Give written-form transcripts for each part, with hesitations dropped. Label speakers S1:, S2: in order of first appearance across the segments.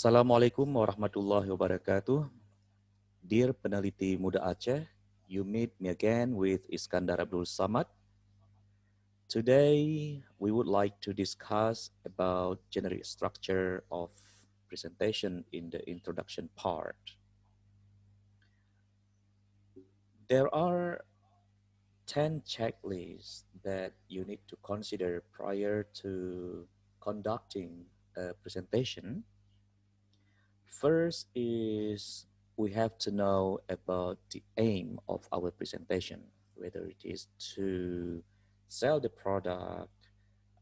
S1: Assalamualaikum warahmatullahi wabarakatuh. Dear peneliti muda Aceh, you meet me again with iskandarabdulsamad. Today, we would like to discuss about generic structure of presentation in the introduction part. There are 10 checklists that you need to consider prior to conducting a presentation. First is we have to know about the aim of our presentation, whether it is to sell the product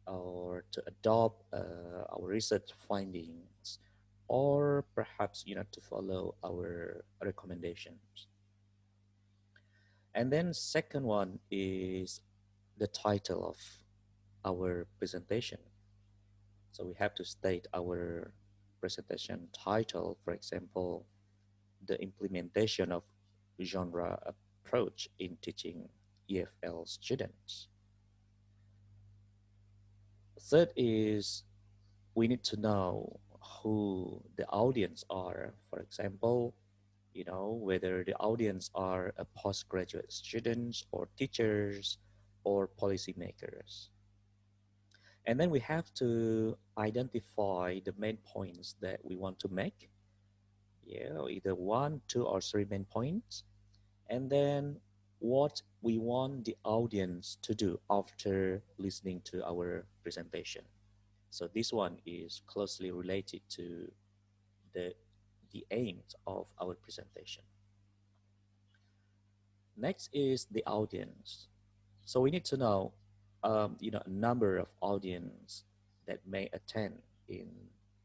S1: or to adopt our research findings, or perhaps to follow our recommendations. And then second one is the title of our presentation. So we have to state our presentation title, for example, the implementation of genre approach in teaching EFL students. Third is we need to know who the audience are. For example, whether the audience are a postgraduate students or teachers or policymakers. And then we have to identify the main points that we want to make. Yeah, either one, two, or three main points. And then what we want the audience to do after listening to our presentation. So this one is closely related to the, the aims of our presentation. Next is the audience. So we need to know, a number of audience that may attend in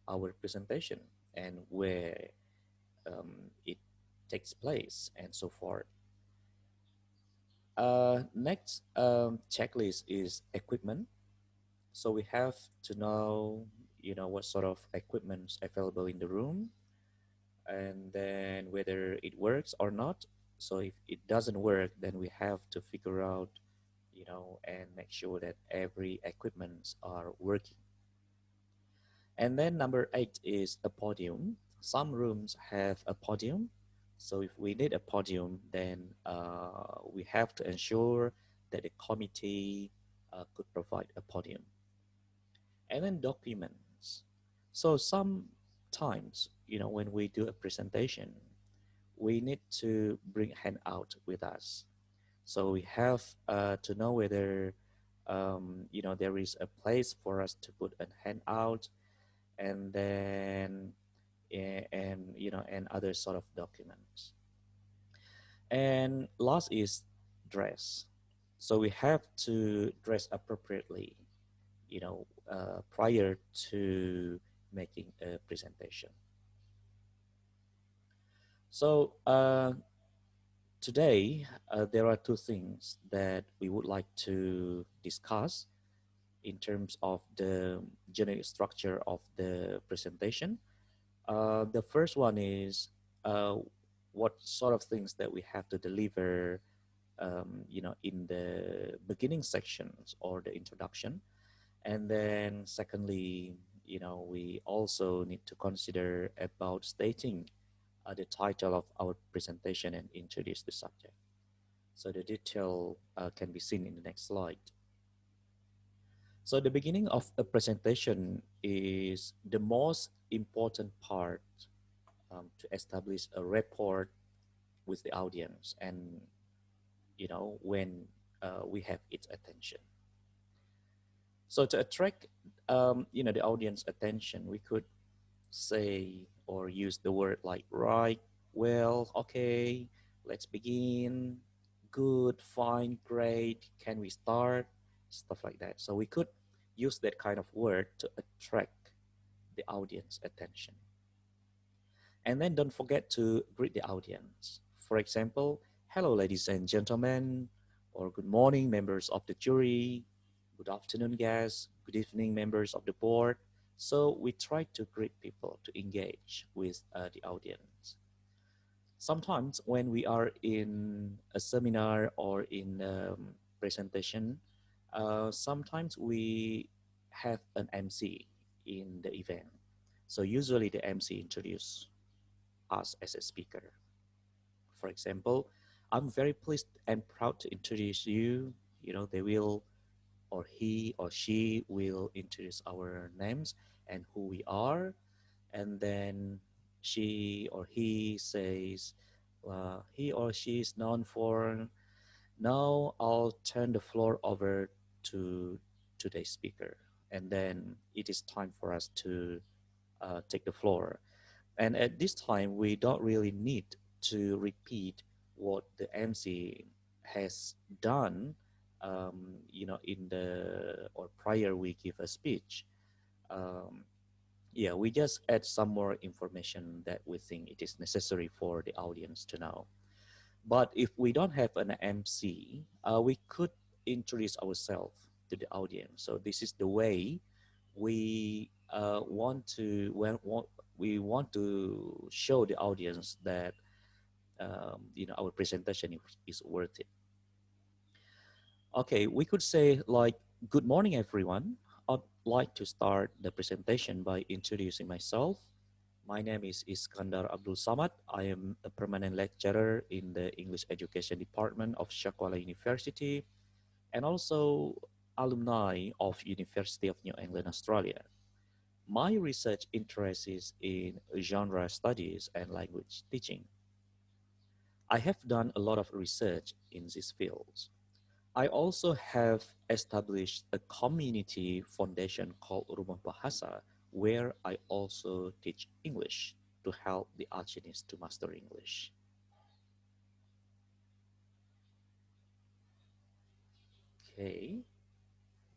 S1: our presentation and where it takes place and so forth. Next checklist is equipment. So we have to know, what sort of equipment available in the room, and then whether it works or not. So if it doesn't work, then we have to figure out, and make sure that every equipment are working. And then number 8 is a podium. Some rooms have a podium. So if we need a podium, then we have to ensure that the committee could provide a podium. And then documents. So sometimes, when we do a presentation, we need to bring handout with us. So we have to know whether, there is a place for us to put a handout, and then and other sort of documents. And last is dress. So we have to dress appropriately, prior to making a presentation. So today there are two things that we would like to discuss in terms of the generic structure of the presentation. The first one is what sort of things that we have to deliver, in the beginning sections or the introduction. And then secondly, we also need to consider about stating the title of our presentation and introduce the subject. So the detail can be seen in the next slide. So the beginning of a presentation is the most important part to establish a rapport with the audience, and when we have its attention. So to attract the audience attention, we could say or use the word like right, well, okay, let's begin, good, fine, great, can we start, stuff like that. So we could use that kind of word to attract the audience attention. And then don't forget to greet the audience. For example, hello ladies and gentlemen, or good morning members of the jury, good afternoon guests, good evening members of the board. So we try to greet people to engage with the audience. Sometimes when we are in a seminar or in a presentation, sometimes we have an MC in the event. So usually the MC introduce us as a speaker. For example, I'm very pleased and proud to introduce you. You know, they will, or he or she will introduce our names and who we are. And then she or he says, he or she is known for. Now I'll turn the floor over to today's speaker. And then it is time for us to take the floor. And at this time, we don't really need to repeat what the MC has done, in the or prior we give a speech. Um, yeah, we just add some more information that we think it is necessary for the audience to know. But if we don't have an MC, we could introduce ourselves to the audience. So this is the way we we want to show the audience that our presentation is worth it. Okay, we could say like, "Good morning, everyone. I'd like to start the presentation by introducing myself. My name is Iskandarabdulsamad. I am a permanent lecturer in the English Education Department of Shakwala University and also alumni of University of New England, Australia. My research interest is in genre studies and language teaching. I have done a lot of research in these fields. I also have established a community foundation called Rumah Bahasa, where I also teach English to help the Acehis to master English." Okay,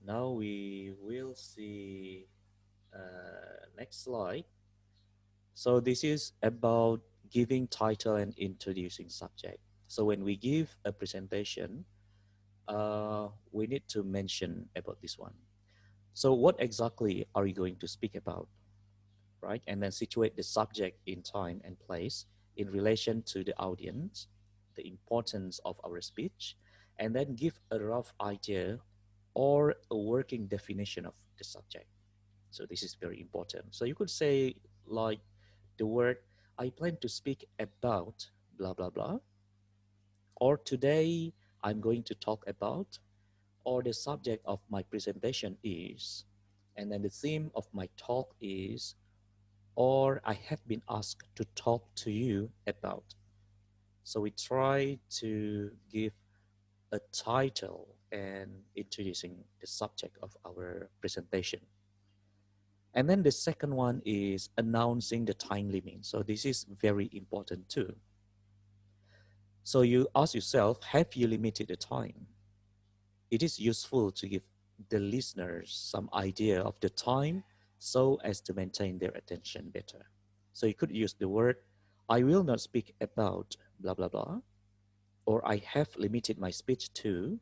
S1: now we will see next slide. So this is about giving title and introducing subject. So when we give a presentation, we need to mention about this one. So what exactly are you going to speak about, right? And then situate the subject in time and place in relation to the audience, the importance of our speech, and then give a rough idea or a working definition of the subject. So this is very important. So you could say like the word, "I plan to speak about blah, blah, blah," or "Today I'm going to talk about," or "The subject of my presentation is," and then "The theme of my talk is," or "I have been asked to talk to you about." So we try to give a title and introducing the subject of our presentation. And then the second one is announcing the time limit. So this is very important too. So you ask yourself, have you limited the time? It is useful to give the listeners some idea of the time so as to maintain their attention better. So you could use the word, "I will not speak about blah, blah, blah," or "I have limited my speech to,"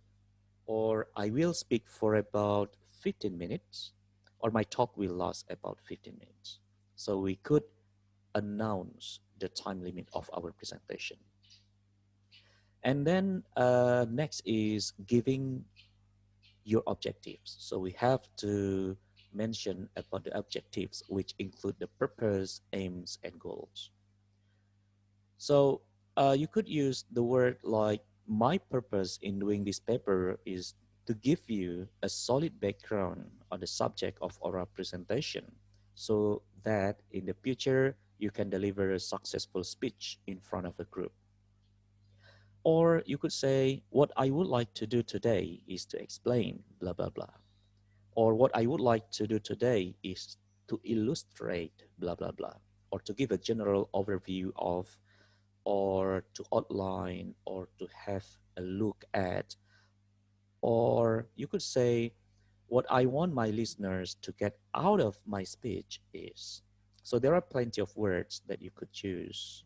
S1: or "I will speak for about 15 minutes," or "My talk will last about 15 minutes. So we could announce the time limit of our presentation. And then next is giving your objectives. So we have to mention about the objectives, which include the purpose, aims, and goals. So you could use the word like, "My purpose in doing this paper is to give you a solid background on the subject of oral presentation so that in the future you can deliver a successful speech in front of a group." Or you could say, "What I would like to do today is to explain blah, blah, blah." Or "What I would like to do today is to illustrate blah, blah, blah." Or to give a general overview of, or to outline, or to have a look at. Or you could say, "What I want my listeners to get out of my speech is." So there are plenty of words that you could choose,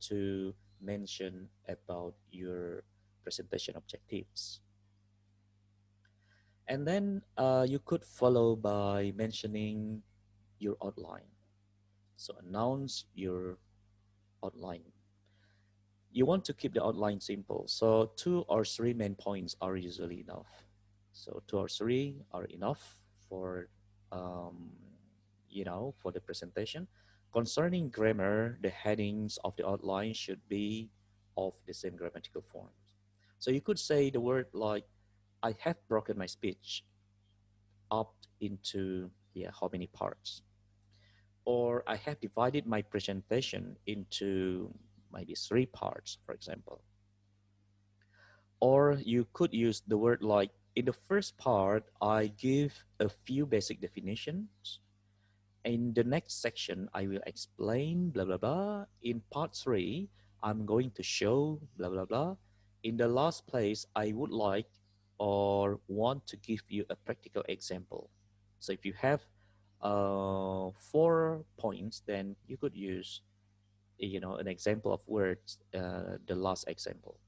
S1: to mention about your presentation objectives. And then you could follow by mentioning your outline. So announce your outline. You want to keep the outline simple. So 2 or 3 main points are usually enough. So 2 or 3 are enough for, um, for the presentation. Concerning grammar, the headings of the outline should be of the same grammatical forms. So you could say the word like, I have broken my speech up into, yeah, how many parts? Or I have divided my presentation into maybe three parts, for example. Or you could use the word like, in the first part, I give a few basic definitions. In the next section, I will explain blah, blah, blah. In part three, I'm going to show blah, blah, blah. In the last place, I would like or want to give you a practical example. So if you have 4 points, then you could use, an example of words, the last example.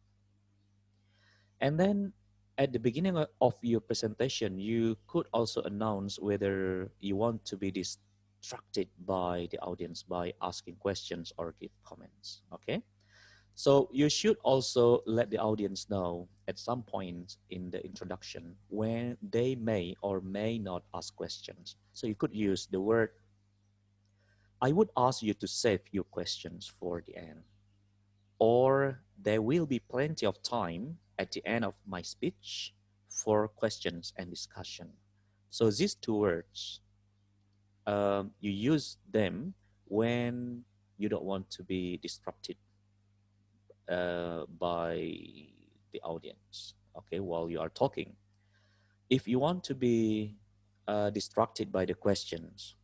S1: And then at the beginning of your presentation, you could also announce whether you want to be distracted by the audience by asking questions or give comments. Okay. So you should also let the audience know at some point in the introduction when they may or may not ask questions. So you could use the word, I would ask you to save your questions for the end, or there will be plenty of time at the end of my speech for questions and discussion. So these two words, you use them when you don't want to be disrupted by the audience, okay, while you are talking. If you want to be distracted by the questions,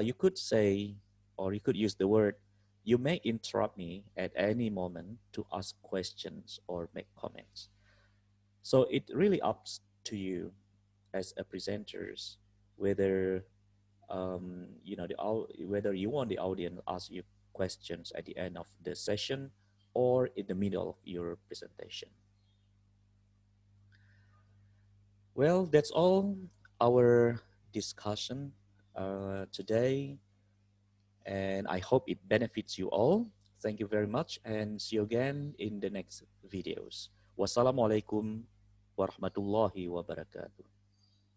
S1: you could say, or you could use the word, you may interrupt me at any moment to ask questions or make comments. So it really up to you as a presenters whether whether you want the audience ask you questions at the end of the session or in the middle of your presentation. Well, that's all our discussion today, and I hope it benefits you all. Thank you very much, and see you again in the next videos. Wassalamualaikum warahmatullahi wabarakatuh.